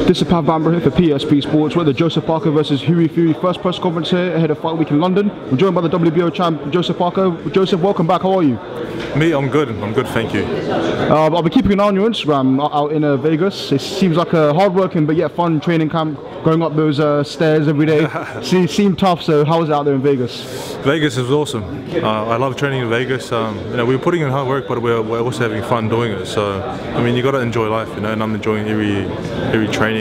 This is BHAMBRA here for PSP Sports. We're at the Joseph Parker versus Hughie Fury first press conference here ahead of Fight Week in London. We're joined by the WBO champ Joseph Parker. Joseph, welcome back. How are you? Me, I'm good. I'm good, thank you. I've been keeping an eye on your Instagram out in Vegas. It seems like a hard-working but yet fun training camp, going up those stairs every day. Seemed tough. So how was it out there in Vegas? Vegas is awesome. I love training in Vegas. You know, we're putting in hard work, but we're also having fun doing it. So I mean, you got to enjoy life, you know. And I'm enjoying every training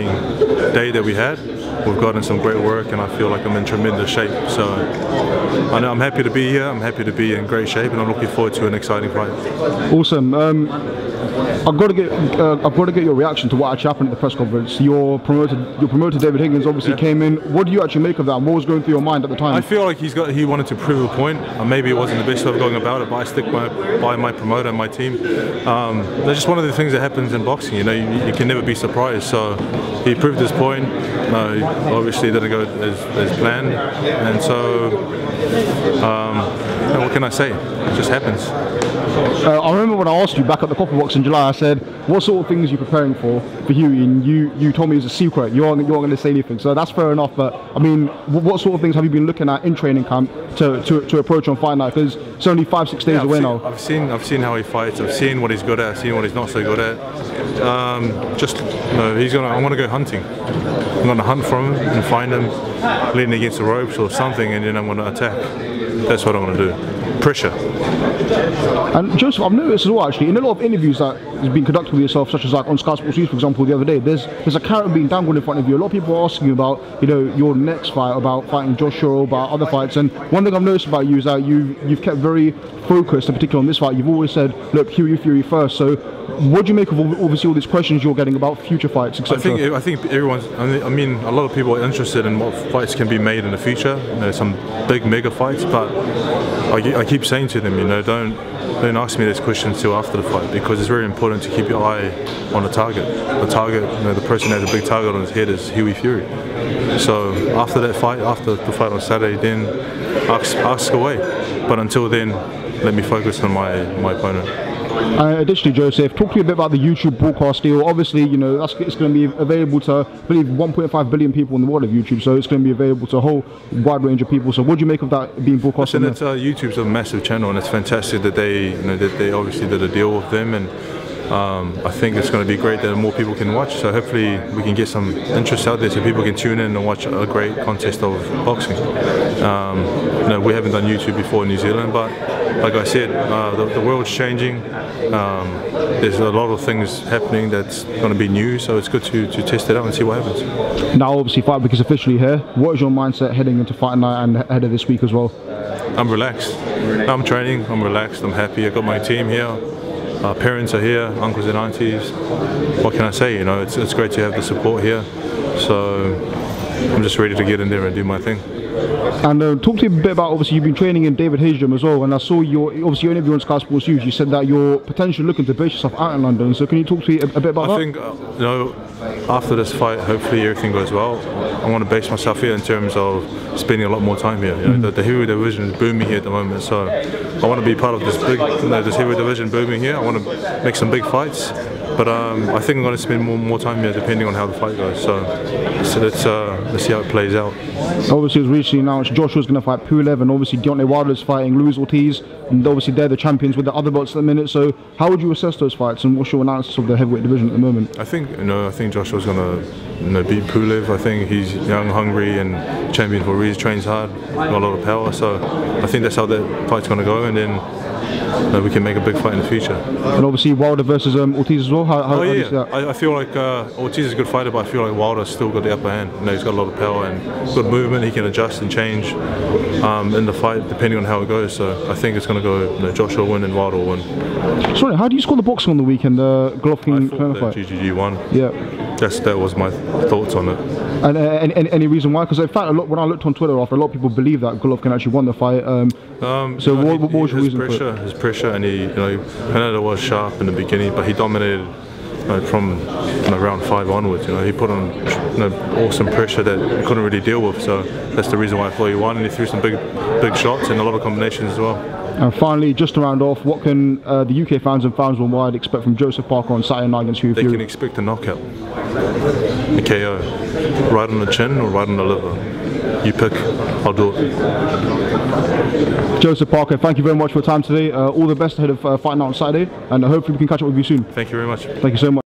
day that we had. We've gotten some great work, and I feel like I'm in tremendous shape. So I know I'm happy to be here. I'm happy to be in great shape, and I'm looking forward to an exciting fight. Awesome. I've got to get your reaction to what actually happened at the press conference. Your promoter David Higgins obviously came in. What do you actually make of that? What was going through your mind at the time? I feel like he wanted to prove a point. Maybe it wasn't the best way of going about it, but I stick by my promoter and my team. That's just one of the things that happens in boxing. You know, you can never be surprised. So he proved his point. Obviously it didn't go as planned, and so what can I say? It just happens. I remember when I asked you back at the Copper Box in July, I said, what sort of things are you preparing for Hughie? And you told me it was a secret. You aren't going to say anything, so that's fair enough. But I mean, what sort of things have you been looking at in training camp to approach on fight night? Because it's only 5-6 days away now. I've seen how he fights. I've seen what he's good at. I've seen what he's not so good at. I want to go hunting. I'm going to hunt for him and find him leaning against the ropes or something, and then I'm going to attack. That's what I'm going to do. Pressure. And Joseph, I've noticed as well, actually, in a lot of interviews that has been conducted with yourself, such as like on Sky Sports News, for example, the other day, there's a carrot being dangled in front of you. A lot of people are asking you about, you know, your next fight, about fighting Joshua, about other fights. And one thing I've noticed about you is that you've kept very focused, in particular on this fight. You've always said, look, Hughie Fury first. So what do you make of obviously all these questions you're getting about future fights, etc.? I think everyone's. I mean, a lot of people are interested in what fights can be made in the future. You know, some big mega fights, but I keep saying to them, you know, don't ask me these questions till after the fight, because it's very important to keep your eye on the target. The target, you know, the person who has a big target on his head is Hughie Fury. So after that fight, after the fight on Saturday, then ask away. But until then, let me focus on my opponent. Additionally, Joseph, talk to me a bit about the YouTube broadcast deal. Obviously, you know, it's going to be available to, I believe, 1.5 billion people in the world of YouTube, so it's going to be available to a whole wide range of people. So what do you make of that being broadcast? YouTube's a massive channel, and it's fantastic that they obviously did a deal with them, and I think it's going to be great that more people can watch. So hopefully we can get some interest out there so people can tune in and watch a great contest of boxing. You know, we haven't done YouTube before in New Zealand, but like I said, the world's changing. There's a lot of things happening that's going to be new, so it's good to test it out and see what happens. Now obviously Fight Week is officially here. What is your mindset heading into fight night and ahead of this week as well? I'm relaxed. I'm training, I'm relaxed, I'm happy. I've got my team here. Our parents are here, uncles and aunties. What can I say? You know, it's great to have the support here. So I'm just ready to get in there and do my thing. And talk to me a bit about, obviously you've been training in David Higgins' gym as well, and I saw your interview on Sky Sports News. You said that you're potentially looking to base yourself out in London. So can you talk to me a bit about that? I think you know, after this fight, hopefully everything goes well. I want to base myself here in terms of spending a lot more time here. You know, the heavyweight division is booming here at the moment, so I want to be part of this big, this heavyweight division booming here. I want to make some big fights. But I think I'm going to spend more time here depending on how the fight goes. So let's see how it plays out. Obviously it was recently announced Joshua's going to fight Pulev, and obviously Deontay Wilder's fighting Luis Ortiz, and obviously they're the champions with the other belts at the minute. So how would you assess those fights, and what's your analysis of the heavyweight division at the moment? I think Joshua's going to beat Pulev. I think he's young, hungry, and champion for a reason. Trains hard, got a lot of power. So I think that's how that fight's going to go, and then we can make a big fight in the future. And obviously Wilder versus Ortiz as well. How do you see that? I feel like Ortiz is a good fighter, but I feel like Wilder's still got the upper hand. You know, he's got a lot of power and good movement. He can adjust and change in the fight depending on how it goes. So I think it's going to go Joshua win and Wilder will win. Sorry, how do you score the boxing on the weekend? Golovkin fight? GGG won. Yeah. That was my thoughts on it. And any reason why? Because in fact, when I looked on Twitter after, a lot of people believe that Golovkin actually won the fight. So what was your reason for it? His pressure, and I know it was sharp in the beginning, but he dominated from round 5 onwards. He put on awesome pressure that he couldn't really deal with. So that's the reason why I thought he won, and he threw some big shots and a lot of combinations as well. And finally, just to round off, what can the UK fans and fans worldwide expect from Joseph Parker on Saturday night against Hughie? They can expect a knockout, a KO, right on the chin or right on the liver. You pick, I'll do it. Joseph Parker, thank you very much for your time today. All the best ahead of fighting out on Saturday, and hopefully we can catch up with you soon. Thank you very much. Thank you so much.